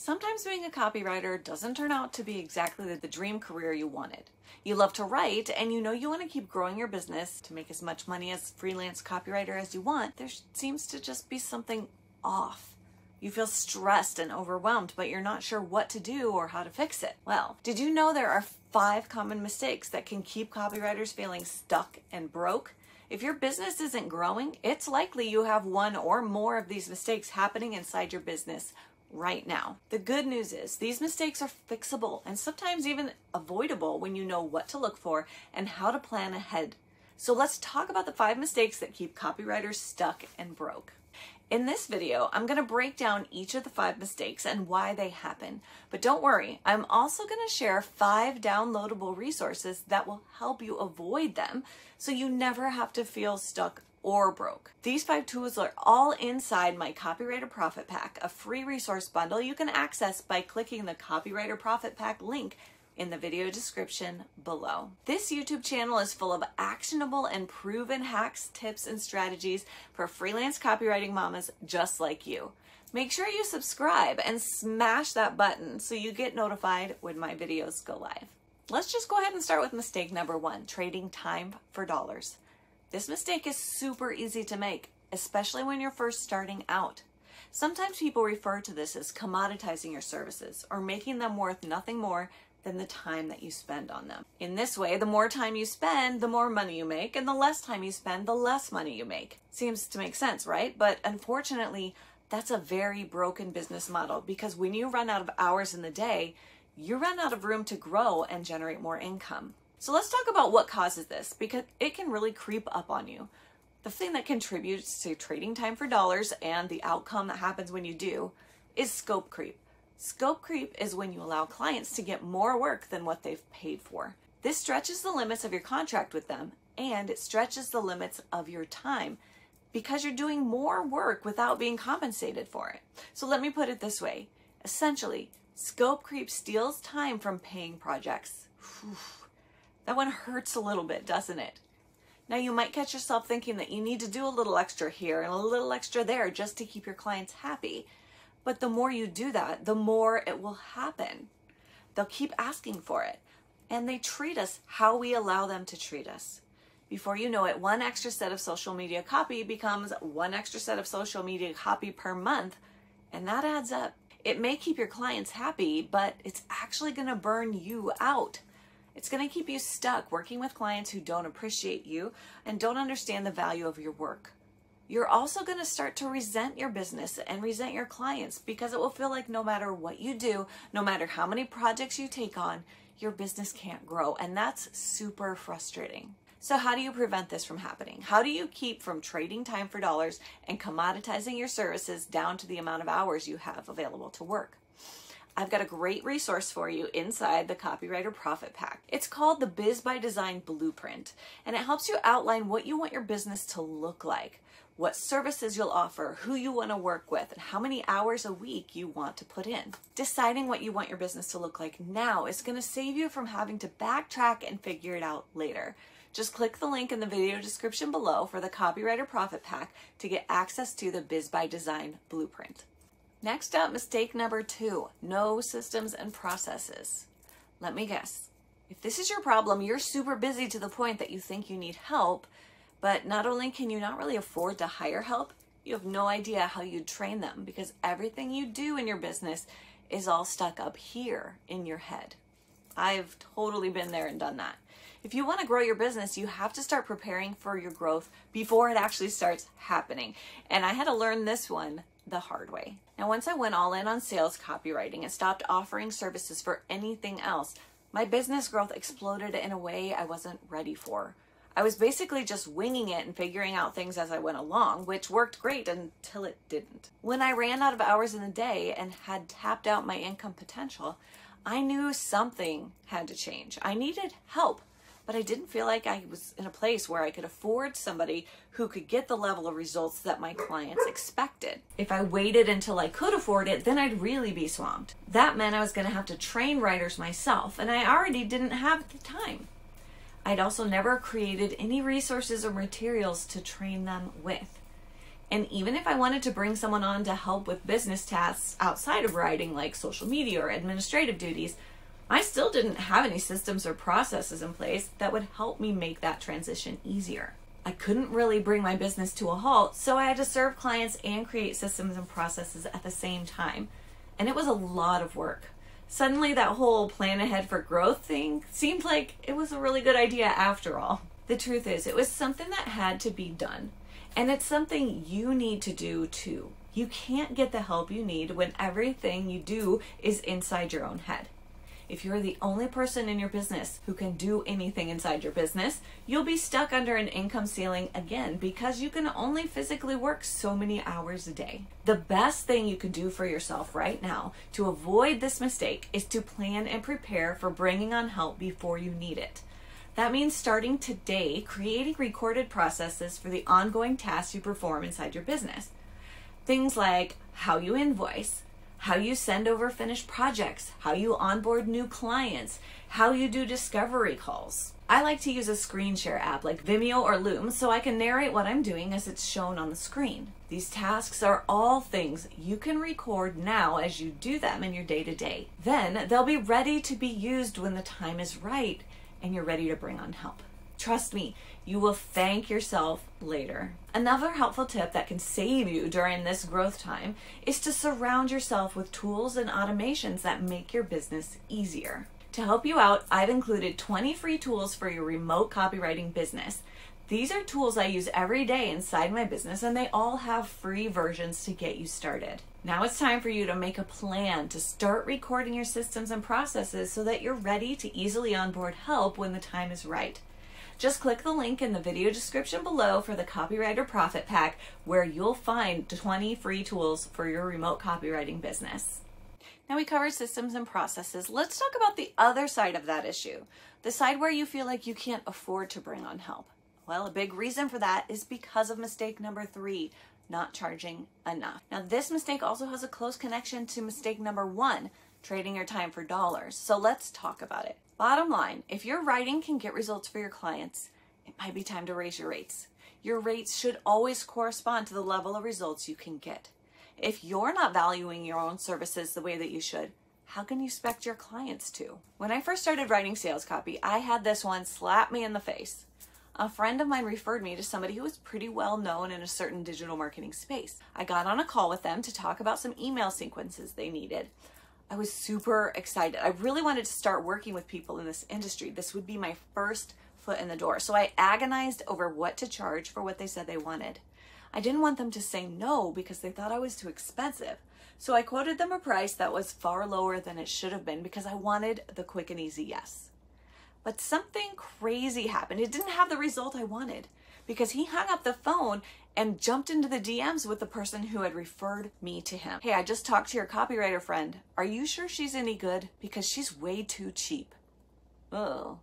Sometimes being a copywriter doesn't turn out to be exactly the dream career you wanted. You love to write and you know you want to keep growing your business to make as much money as freelance copywriter as you want. There seems to just be something off. You feel stressed and overwhelmed, but you're not sure what to do or how to fix it. Well, did you know there are 5 common mistakes that can keep copywriters feeling stuck and broke? If your business isn't growing, it's likely you have one or more of these mistakes happening inside your business right now. The good news is these mistakes are fixable and sometimes even avoidable when you know what to look for and how to plan ahead. So let's talk about the 5 mistakes that keep copywriters stuck and broke. In this video, I'm going to break down each of the 5 mistakes and why they happen. But don't worry, I'm also going to share 5 downloadable resources that will help you avoid them so you never have to feel stuck or broke. These 5 tools are all inside my Copywriter Profit Pack, a free resource bundle you can access by clicking the Copywriter Profit Pack link in the video description below. This YouTube channel is full of actionable and proven hacks, tips, and strategies for freelance copywriting mamas just like you. Make sure you subscribe and smash that button so you get notified when my videos go live. Let's just go ahead and start with mistake number 1, trading time for dollars. This mistake is super easy to make, especially when you're first starting out. Sometimes people refer to this as commoditizing your services or making them worth nothing more than the time that you spend on them. In this way, the more time you spend, the more money you make, and the less time you spend, the less money you make. Seems to make sense, right? But unfortunately, that's a very broken business model because when you run out of hours in the day, you run out of room to grow and generate more income. So let's talk about what causes this because it can really creep up on you. The thing that contributes to trading time for dollars and the outcome that happens when you do is scope creep. Scope creep is when you allow clients to get more work than what they've paid for. This stretches the limits of your contract with them and it stretches the limits of your time because you're doing more work without being compensated for it. So let me put it this way. Essentially, scope creep steals time from paying projects. That one hurts a little bit, doesn't it? Now you might catch yourself thinking that you need to do a little extra here and a little extra there just to keep your clients happy. But the more you do that, the more it will happen. They'll keep asking for it. And they treat us how we allow them to treat us. Before you know it, 1 extra set of social media copy becomes 1 extra set of social media copy per month. And that adds up. It may keep your clients happy, but it's actually going to burn you out. It's going to keep you stuck working with clients who don't appreciate you and don't understand the value of your work. You're also going to start to resent your business and resent your clients because it will feel like no matter what you do, no matter how many projects you take on, your business can't grow. And that's super frustrating. So how do you prevent this from happening? How do you keep from trading time for dollars and commoditizing your services down to the amount of hours you have available to work? I've got a great resource for you inside the Copywriter Profit Pack. It's called the Biz by Design Blueprint, and it helps you outline what you want your business to look like, what services you'll offer, who you want to work with, and how many hours a week you want to put in. Deciding what you want your business to look like now is going to save you from having to backtrack and figure it out later. Just click the link in the video description below for the Copywriter Profit Pack to get access to the Biz by Design Blueprint. Next up, mistake number 2, no systems and processes. Let me guess. If this is your problem, you're super busy to the point that you think you need help, but not only can you not really afford to hire help, you have no idea how you'd train them because everything you do in your business is all stuck up here in your head. I've totally been there and done that. If you want to grow your business, you have to start preparing for your growth before it actually starts happening. And I had to learn this one the hard way. Now, once I went all in on sales copywriting and stopped offering services for anything else, my business growth exploded in a way I wasn't ready for. I was basically just winging it and figuring out things as I went along, which worked great until it didn't. When I ran out of hours in the day and had tapped out my income potential, I knew something had to change. I needed help, but I didn't feel like I was in a place where I could afford somebody who could get the level of results that my clients expected. If I waited until I could afford it, then I'd really be swamped. That meant I was going to have to train writers myself, and I already didn't have the time. I'd also never created any resources or materials to train them with. And even if I wanted to bring someone on to help with business tasks outside of writing, like social media or administrative duties, I still didn't have any systems or processes in place that would help me make that transition easier. I couldn't really bring my business to a halt, so I had to serve clients and create systems and processes at the same time. And it was a lot of work. Suddenly that whole plan ahead for growth thing seemed like it was a really good idea after all. The truth is, it was something that had to be done. And it's something you need to do too. You can't get the help you need when everything you do is inside your own head. If you're the only person in your business who can do anything inside your business, you'll be stuck under an income ceiling again because you can only physically work so many hours a day. The best thing you can do for yourself right now to avoid this mistake is to plan and prepare for bringing on help before you need it. That means starting today, creating recorded processes for the ongoing tasks you perform inside your business. Things like how you invoice, how you send over finished projects, how you onboard new clients, how you do discovery calls. I like to use a screen share app like Vimeo or Loom so I can narrate what I'm doing as it's shown on the screen. These tasks are all things you can record now as you do them in your day-to-day. Then they'll be ready to be used when the time is right and you're ready to bring on help. Trust me, you will thank yourself later. Another helpful tip that can save you during this growth time is to surround yourself with tools and automations that make your business easier. To help you out, I've included 20 free tools for your remote copywriting business. These are tools I use every day inside my business, and they all have free versions to get you started. Now it's time for you to make a plan to start recording your systems and processes so that you're ready to easily onboard help when the time is right. Just click the link in the video description below for the Copywriter Profit Pack, where you'll find 20 free tools for your remote copywriting business. Now we covered systems and processes. Let's talk about the other side of that issue, the side where you feel like you can't afford to bring on help. Well, a big reason for that is because of mistake number 3, not charging enough. Now this mistake also has a close connection to mistake number 1, trading your time for dollars. So let's talk about it. Bottom line, if your writing can get results for your clients, it might be time to raise your rates. Your rates should always correspond to the level of results you can get. If you're not valuing your own services the way that you should, how can you expect your clients to? When I first started writing sales copy, I had this one slap me in the face. A friend of mine referred me to somebody who was pretty well known in a certain digital marketing space. I got on a call with them to talk about some email sequences they needed. I was super excited. I really wanted to start working with people in this industry. This would be my first foot in the door. So I agonized over what to charge for what they said they wanted. I didn't want them to say no because they thought I was too expensive. So I quoted them a price that was far lower than it should have been because I wanted the quick and easy yes. But something crazy happened. It didn't have the result I wanted because he hung up the phone and jumped into the DMs with the person who had referred me to him. Hey, I just talked to your copywriter friend. Are you sure she's any good? Because she's way too cheap. Oh.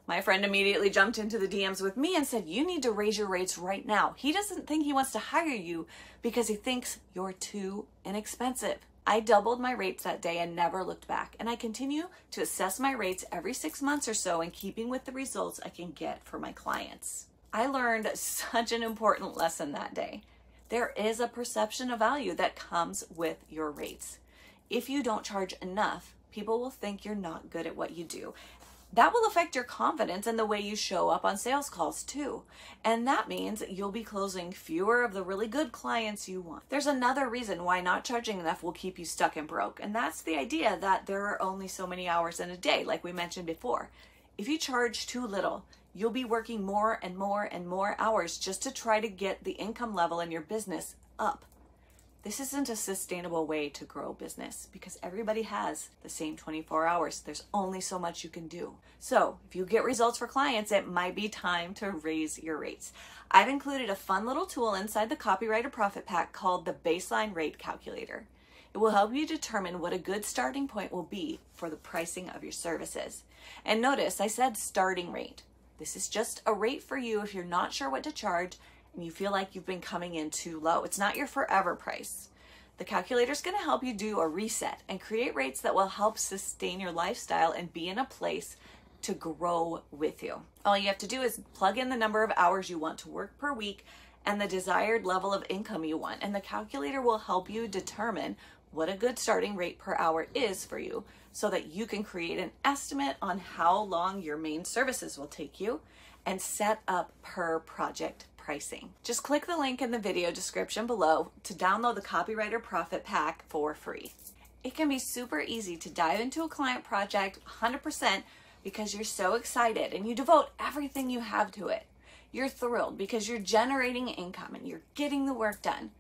My friend immediately jumped into the DMs with me and said, you need to raise your rates right now. He doesn't think he wants to hire you because he thinks you're too inexpensive. I doubled my rates that day and never looked back. And I continue to assess my rates every 6 months or so in keeping with the results I can get for my clients. I learned such an important lesson that day. There is a perception of value that comes with your rates. If you don't charge enough, people will think you're not good at what you do. That will affect your confidence and the way you show up on sales calls too. And that means you'll be closing fewer of the really good clients you want. There's another reason why not charging enough will keep you stuck and broke. And that's the idea that there are only so many hours in a day, like we mentioned before. If you charge too little, you'll be working more and more and more hours just to try to get the income level in your business up. This isn't a sustainable way to grow business because everybody has the same 24 hours. There's only so much you can do. So if you get results for clients, it might be time to raise your rates. I've included a fun little tool inside the Copywriter Profit Pack called the Baseline Rate Calculator. It will help you determine what a good starting point will be for the pricing of your services. And notice I said starting rate. This is just a rate for you if you're not sure what to charge and you feel like you've been coming in too low. It's not your forever price. The calculator is going to help you do a reset and create rates that will help sustain your lifestyle and be in a place to grow with you. All you have to do is plug in the number of hours you want to work per week and the desired level of income you want. And the calculator will help you determine what a good starting rate per hour is for you so that you can create an estimate on how long your main services will take you and set up per project pricing. Just click the link in the video description below to download the Copywriter Profit Pack for free. It can be super easy to dive into a client project 100% because you're so excited and you devote everything you have to it. You're thrilled because you're generating income and you're getting the work done.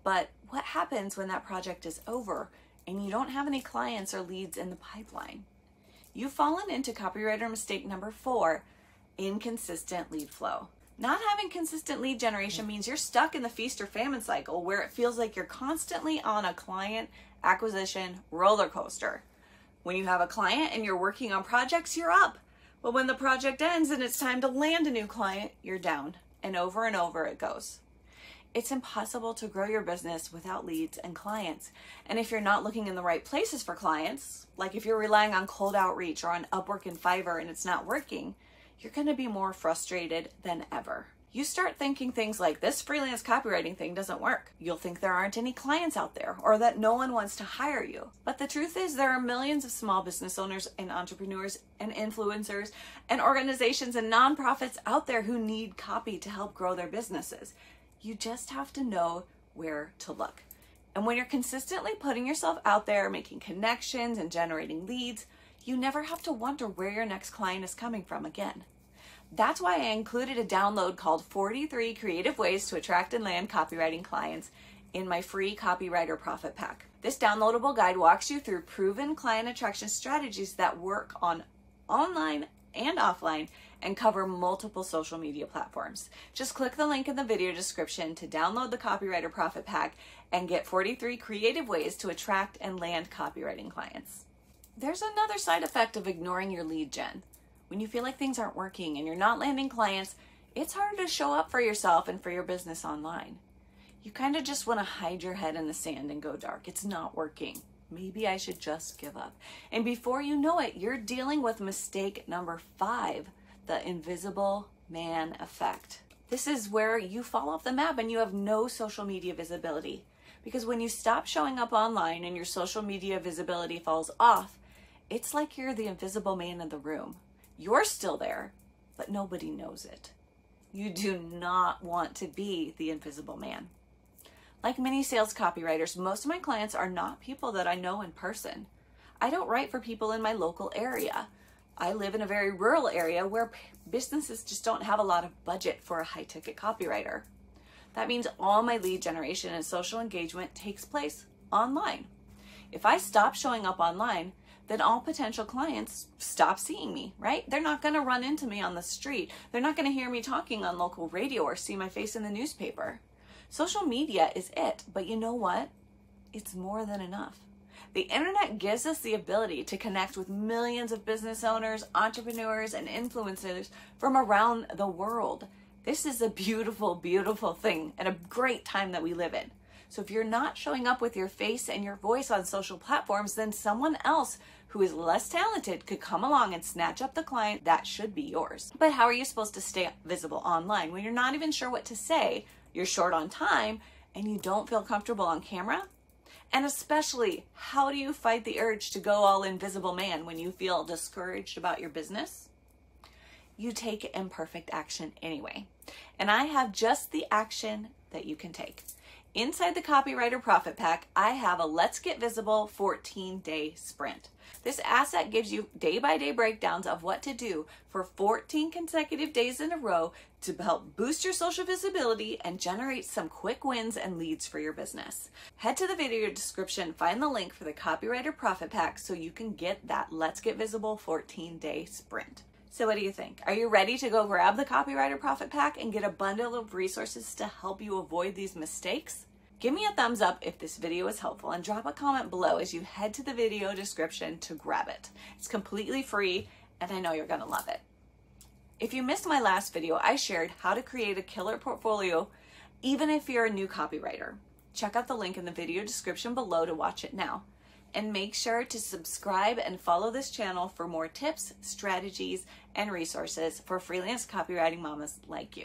But what happens when that project is over and you don't have any clients or leads in the pipeline? You've fallen into copywriter mistake number 4, inconsistent lead flow. Not having consistent lead generation means you're stuck in the feast or famine cycle where it feels like you're constantly on a client acquisition roller coaster. When you have a client and you're working on projects, you're up. But when the project ends and it's time to land a new client, you're down. And over it goes. It's impossible to grow your business without leads and clients. And if you're not looking in the right places for clients, like if you're relying on cold outreach or on Upwork and Fiverr and it's not working, you're going to be more frustrated than ever. You start thinking things like, this freelance copywriting thing doesn't work. You'll think there aren't any clients out there or that no one wants to hire you. But the truth is there are millions of small business owners and entrepreneurs and influencers and organizations and nonprofits out there who need copy to help grow their businesses. You just have to know where to look. And when you're consistently putting yourself out there, making connections and generating leads, you never have to wonder where your next client is coming from again. That's why I included a download called 43 Creative Ways to Attract and Land Copywriting Clients in my free Copywriter Profit Pack. This downloadable guide walks you through proven client attraction strategies that work on online and offline and cover multiple social media platforms. Just click the link in the video description to download the Copywriter Profit Pack and get 43 creative ways to attract and land copywriting clients. There's another side effect of ignoring your lead gen. When you feel like things aren't working and you're not landing clients, it's harder to show up for yourself and for your business online. You kind of just want to hide your head in the sand and go dark. It's not working. Maybe I should just give up. And before you know it, you're dealing with mistake number 5, the invisible man effect. This is where you fall off the map and you have no social media visibility. Because when you stop showing up online and your social media visibility falls off, it's like you're the invisible man in the room. You're still there, but nobody knows it. You do not want to be the invisible man. Like many sales copywriters, most of my clients are not people that I know in person. I don't write for people in my local area. I live in a very rural area where businesses just don't have a lot of budget for a high-ticket copywriter. That means all my lead generation and social engagement takes place online. If I stop showing up online, then all potential clients stop seeing me, right? They're not going to run into me on the street. They're not going to hear me talking on local radio or see my face in the newspaper. Social media is it, but you know what? It's more than enough. The internet gives us the ability to connect with millions of business owners, entrepreneurs, and influencers from around the world. This is a beautiful, beautiful thing and a great time that we live in. So if you're not showing up with your face and your voice on social platforms, then someone else who is less talented could come along and snatch up the client that should be yours. But how are you supposed to stay visible online when you're not even sure what to say, you're short on time, and you don't feel comfortable on camera? And especially, how do you fight the urge to go all invisible man when you feel discouraged about your business? You take imperfect action anyway. And I have just the action that you can take. Inside the Copywriter Profit Pack, I have a Let's Get Visible 14-day sprint. This asset gives you day-by-day breakdowns of what to do for 14 consecutive days in a row to help boost your social visibility and generate some quick wins and leads for your business. Head to the video description, find the link for the Copywriter Profit Pack so you can get that Let's Get Visible 14-day sprint. So what do you think? Are you ready to go grab the Copywriter Profit Pack and get a bundle of resources to help you avoid these mistakes? Give me a thumbs up if this video is helpful and drop a comment below as you head to the video description to grab it. It's completely free and I know you're gonna love it. If you missed my last video, I shared how to create a killer portfolio even if you're a new copywriter. Check out the link in the video description below to watch it now. And make sure to subscribe and follow this channel for more tips, strategies, and resources for freelance copywriting mamas like you.